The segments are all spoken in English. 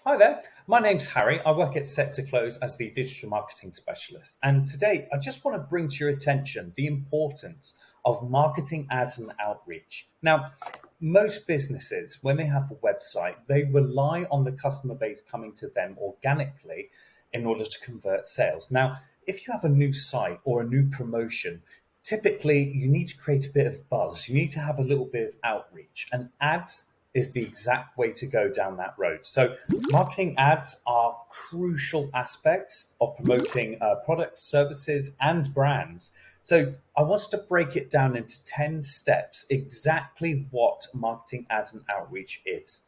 Hi there, my name's Harry. I work at Set2Close as the digital marketing specialist. And today I just want to bring to your attention the importance of marketing ads and outreach. Now, most businesses, when they have a website, they rely on the customer base coming to them organically in order to convert sales. Now, if you have a new site or a new promotion, typically you need to create a bit of buzz. You need to have a little bit of outreach, and ads is the exact way to go down that road. So, marketing ads are crucial aspects of promoting products, services, and brands. So, I wanted to break it down into 10 steps exactly what marketing ads and outreach is.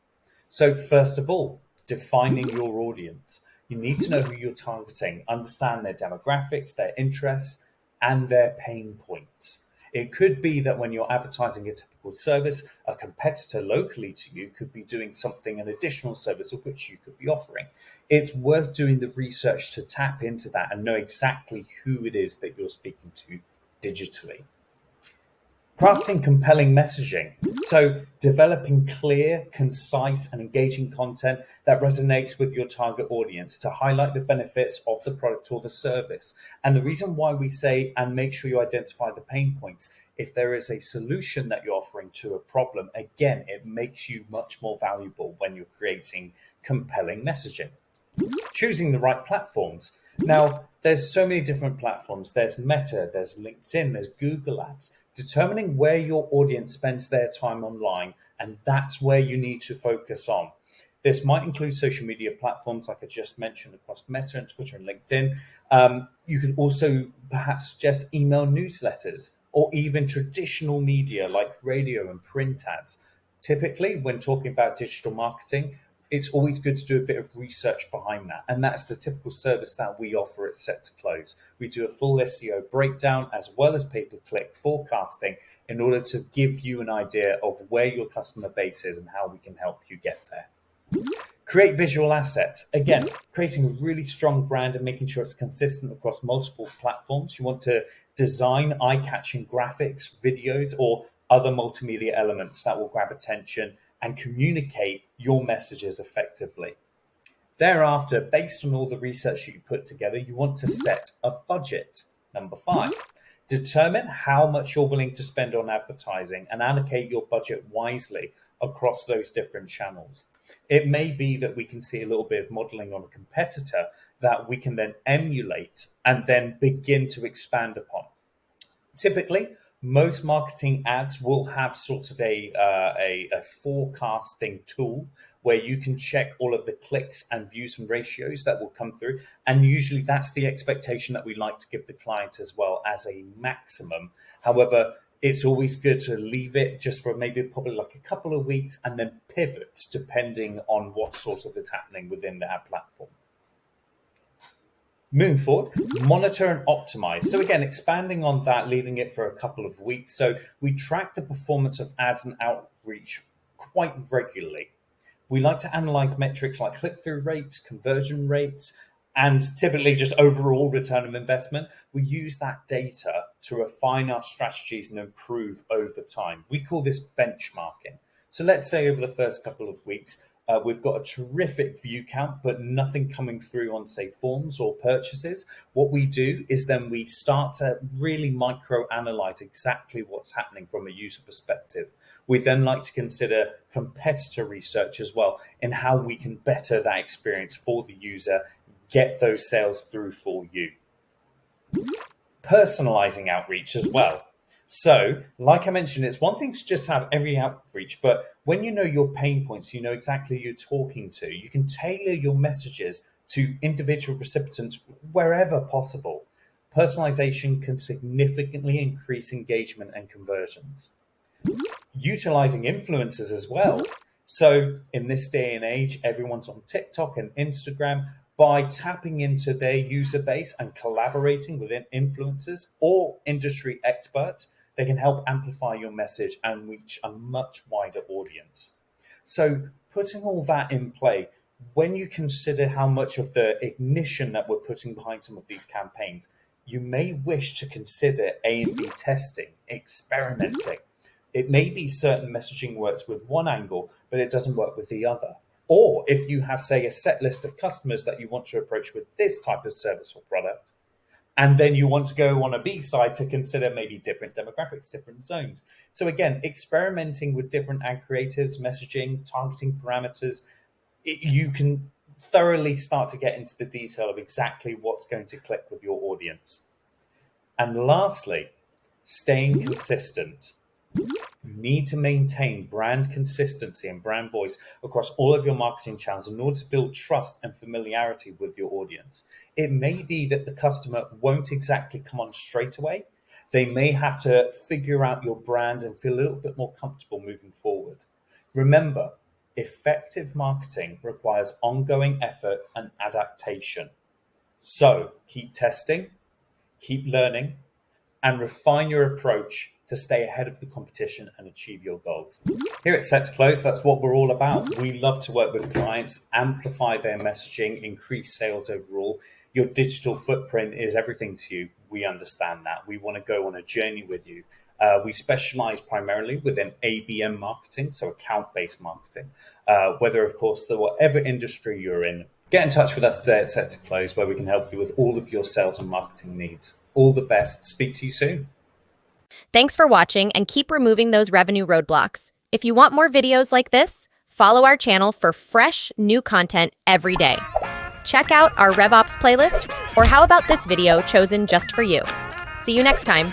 So, first of all, defining your audience. You need to know who you're targeting, understand their demographics, their interests, and their pain points. It could be that when you're advertising a typical service, a competitor locally to you could be doing something, an additional service of which you could be offering. It's worth doing the research to tap into that and know exactly who it is that you're speaking to digitally. Crafting compelling messaging. So, developing clear, concise, and engaging content that resonates with your target audience to highlight the benefits of the product or the service. And the reason why we say, and make sure you identify the pain points, if there is a solution that you're offering to a problem, again, it makes you much more valuable when you're creating compelling messaging. Choosing the right platforms. Now, there's so many different platforms. There's Meta, there's LinkedIn, there's Google Ads. Determining where your audience spends their time online, and that's where you need to focus on. This might include social media platforms like I just mentioned across Meta and Twitter and LinkedIn. You could also perhaps suggest email newsletters or even traditional media like radio and print ads. Typically, when talking about digital marketing, it's always good to do a bit of research behind that. And that's the typical service that we offer at Set to Close. We do a full SEO breakdown as well as pay-per-click forecasting in order to give you an idea of where your customer base is and how we can help you get there. Create visual assets. Again, creating a really strong brand and making sure it's consistent across multiple platforms. You want to design eye-catching graphics, videos, or other multimedia elements that will grab attention and communicate your messages effectively. Thereafter, based on all the research that you put together, you want to set a budget. Number 5, determine how much you're willing to spend on advertising and allocate your budget wisely across those different channels. It may be that we can see a little bit of modeling on a competitor that we can then emulate and then begin to expand upon. Typically, most marketing ads will have sort of a forecasting tool where you can check all of the clicks and views and ratios that will come through. And usually that's the expectation that we like to give the client as well as a maximum. However, it's always good to leave it just for maybe probably like a couple of weeks and then pivot depending on what sort of is happening within the ad platform. Moving forward, monitor and optimize. So again, expanding on that, leaving it for a couple of weeks. So we track the performance of ads and outreach quite regularly. We like to analyze metrics like click-through rates, conversion rates, and typically just overall return of investment. We use that data to refine our strategies and improve over time. We call this benchmarking. So let's say over the first couple of weeks, we've got a terrific view count, but nothing coming through on, say, forms or purchases. What we do is then we start to really micro-analyze exactly what's happening from a user perspective. We then like to consider competitor research as well in how we can better that experience for the user, get those sales through for you. Personalizing outreach as well. So, like I mentioned, it's one thing to just have every outreach, but when you know your pain points, you know exactly who you're talking to, you can tailor your messages to individual recipients wherever possible. Personalization can significantly increase engagement and conversions. Utilizing influencers as well. So, in this day and age, everyone's on TikTok and Instagram. By tapping into their user base and collaborating with influencers or industry experts, they can help amplify your message and reach a much wider audience. So putting all that in play, when you consider how much of the ignition that we're putting behind some of these campaigns, you may wish to consider A and B testing, experimenting. It may be certain messaging works with one angle, but it doesn't work with the other. Or if you have, say, a set list of customers that you want to approach with this type of service or product, and then you want to go on a B side to consider maybe different demographics, different zones. So again, experimenting with different ad creatives, messaging, targeting parameters, you can thoroughly start to get into the detail of exactly what's going to click with your audience. And lastly, staying consistent. You need to maintain brand consistency and brand voice across all of your marketing channels in order to build trust and familiarity with your audience. It may be that the customer won't exactly come on straight away. They may have to figure out your brand and feel a little bit more comfortable moving forward. Remember, effective marketing requires ongoing effort and adaptation. So keep testing, keep learning, and refine your approach to stay ahead of the competition and achieve your goals. Here at Set2Close, that's what we're all about. We love to work with clients, amplify their messaging, increase sales overall. Your digital footprint is everything to you. We understand that. We want to go on a journey with you. We specialize primarily within ABM marketing, so account-based marketing, whether, of course, whatever industry you're in. Get in touch with us today at Set2Close, where we can help you with all of your sales and marketing needs. All the best. Speak to you soon. Thanks for watching, and keep removing those revenue roadblocks. If you want more videos like this, follow our channel for fresh, new content every day. Check out our RevOps playlist, or how about this video chosen just for you? See you next time.